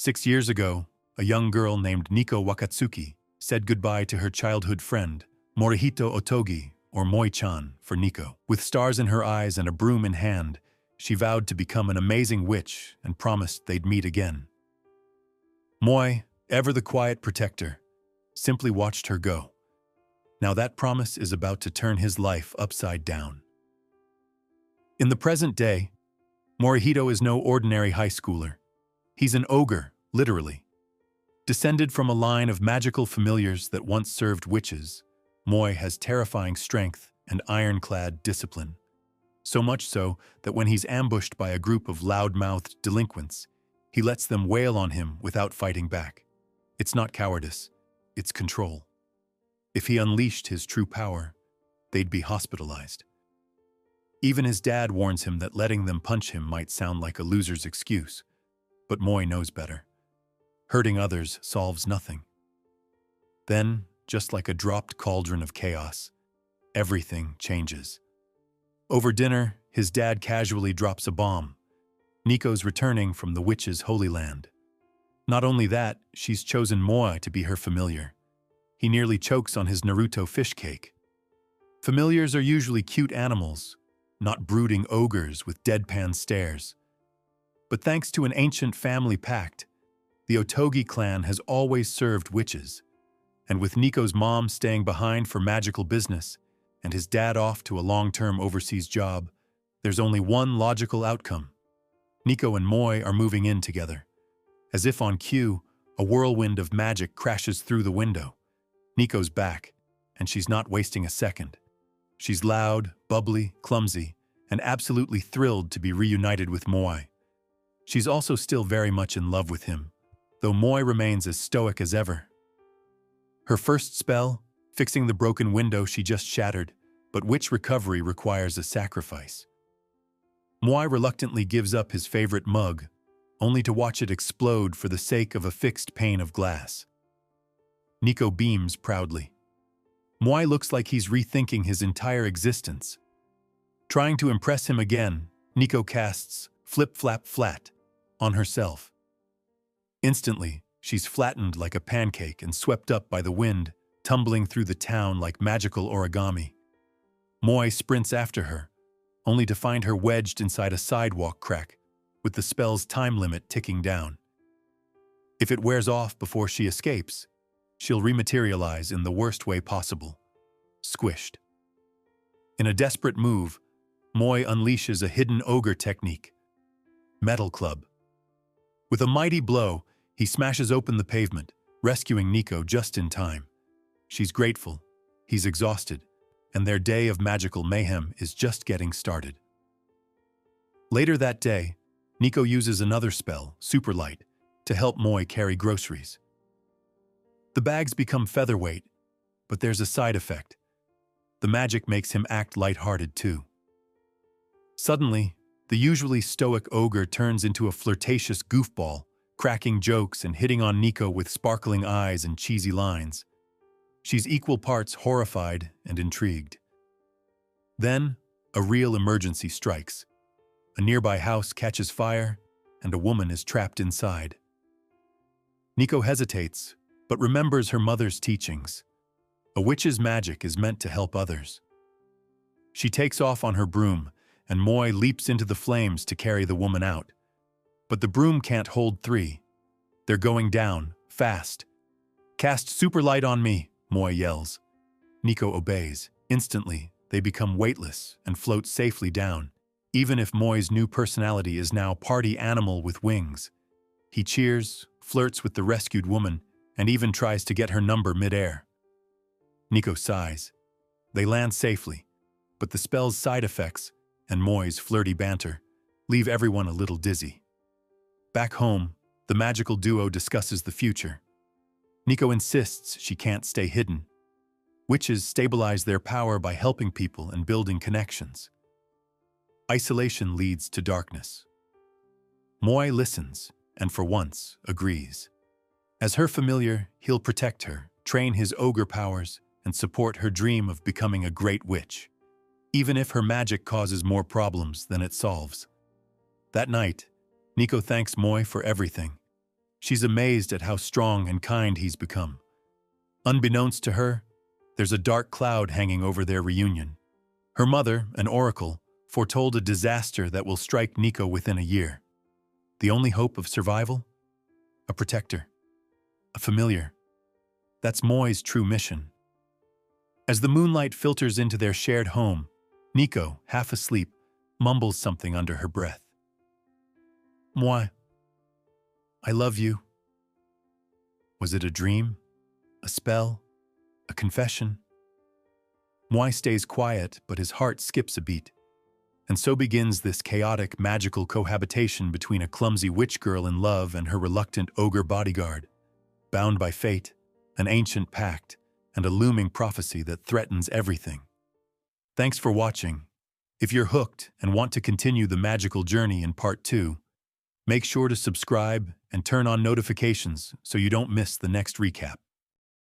6 years ago, a young girl named Nico Wakatsuki said goodbye to her childhood friend, Morihito Otogi, or Moi-chan for Nico. With stars in her eyes and a broom in hand, she vowed to become an amazing witch and promised they'd meet again. Moi, ever the quiet protector, simply watched her go. Now that promise is about to turn his life upside down. In the present day, Morihito is no ordinary high schooler. He's an ogre, literally. Descended from a line of magical familiars that once served witches, Moi has terrifying strength and ironclad discipline. So much so that when he's ambushed by a group of loud-mouthed delinquents, he lets them wail on him without fighting back. It's not cowardice, it's control. If he unleashed his true power, they'd be hospitalized. Even his dad warns him that letting them punch him might sound like a loser's excuse, but Moi knows better. Hurting others solves nothing. Then, just like a dropped cauldron of chaos, everything changes. Over dinner, his dad casually drops a bomb. Nico's returning from the witch's holy land. Not only that, she's chosen Moi to be her familiar. He nearly chokes on his Naruto fish cake. Familiars are usually cute animals, not brooding ogres with deadpan stares. But thanks to an ancient family pact, the Otogi clan has always served witches. And with Nico's mom staying behind for magical business and his dad off to a long-term overseas job, there's only one logical outcome. Nico and Moi are moving in together. As if on cue, a whirlwind of magic crashes through the window. Nico's back, and she's not wasting a second. She's loud, bubbly, clumsy, and absolutely thrilled to be reunited with Moi. She's also still very much in love with him, though Moi remains as stoic as ever. Her first spell, fixing the broken window she just shattered, but witch recovery requires a sacrifice. Moi reluctantly gives up his favorite mug, only to watch it explode for the sake of a fixed pane of glass. Nico beams proudly. Moi looks like he's rethinking his entire existence. Trying to impress him again, Nico casts flip-flap-flat on herself. Instantly, she's flattened like a pancake and swept up by the wind, tumbling through the town like magical origami. Moi sprints after her, only to find her wedged inside a sidewalk crack, with the spell's time limit ticking down. If it wears off before she escapes, she'll rematerialize in the worst way possible, squished. In a desperate move, Moi unleashes a hidden ogre technique, Metal Club. With a mighty blow, he smashes open the pavement, rescuing Nico just in time. She's grateful, he's exhausted, and their day of magical mayhem is just getting started. Later that day, Nico uses another spell, Super Light, to help Moi carry groceries. The bags become featherweight, but there's a side effect. The magic makes him act lighthearted too. Suddenly, the usually stoic ogre turns into a flirtatious goofball, cracking jokes and hitting on Nico with sparkling eyes and cheesy lines. She's equal parts horrified and intrigued. Then, a real emergency strikes. A nearby house catches fire, and a woman is trapped inside. Nico hesitates, but remembers her mother's teachings. A witch's magic is meant to help others. She takes off on her broom, and Moi leaps into the flames to carry the woman out. But the broom can't hold three. They're going down, fast. "Cast super light on me," Moi yells. Nico obeys. Instantly, they become weightless and float safely down, even if Moi's new personality is now party animal with wings. He cheers, flirts with the rescued woman, and even tries to get her number mid-air. Nico sighs. They land safely, but the spell's side effects and Moi's flirty banter leave everyone a little dizzy. Back home, the magical duo discusses the future. Nico insists she can't stay hidden. Witches stabilize their power by helping people and building connections. Isolation leads to darkness. Moi listens, and for once, agrees. As her familiar, he'll protect her, train his ogre powers, and support her dream of becoming a great witch, even if her magic causes more problems than it solves. That night, Nico thanks Moi for everything. She's amazed at how strong and kind he's become. Unbeknownst to her, there's a dark cloud hanging over their reunion. Her mother, an oracle, foretold a disaster that will strike Nico within a year. The only hope of survival? A protector. A familiar. That's Moi's true mission. As the moonlight filters into their shared home, Nico, half asleep, mumbles something under her breath. Moi. I love you. Was it a dream? A spell? A confession? Moi stays quiet, but his heart skips a beat. And so begins this chaotic, magical cohabitation between a clumsy witch girl in love and her reluctant ogre bodyguard, bound by fate, an ancient pact, and a looming prophecy that threatens everything. Thanks for watching. If you're hooked and want to continue the magical journey in Part 2, make sure to subscribe and turn on notifications so you don't miss the next recap.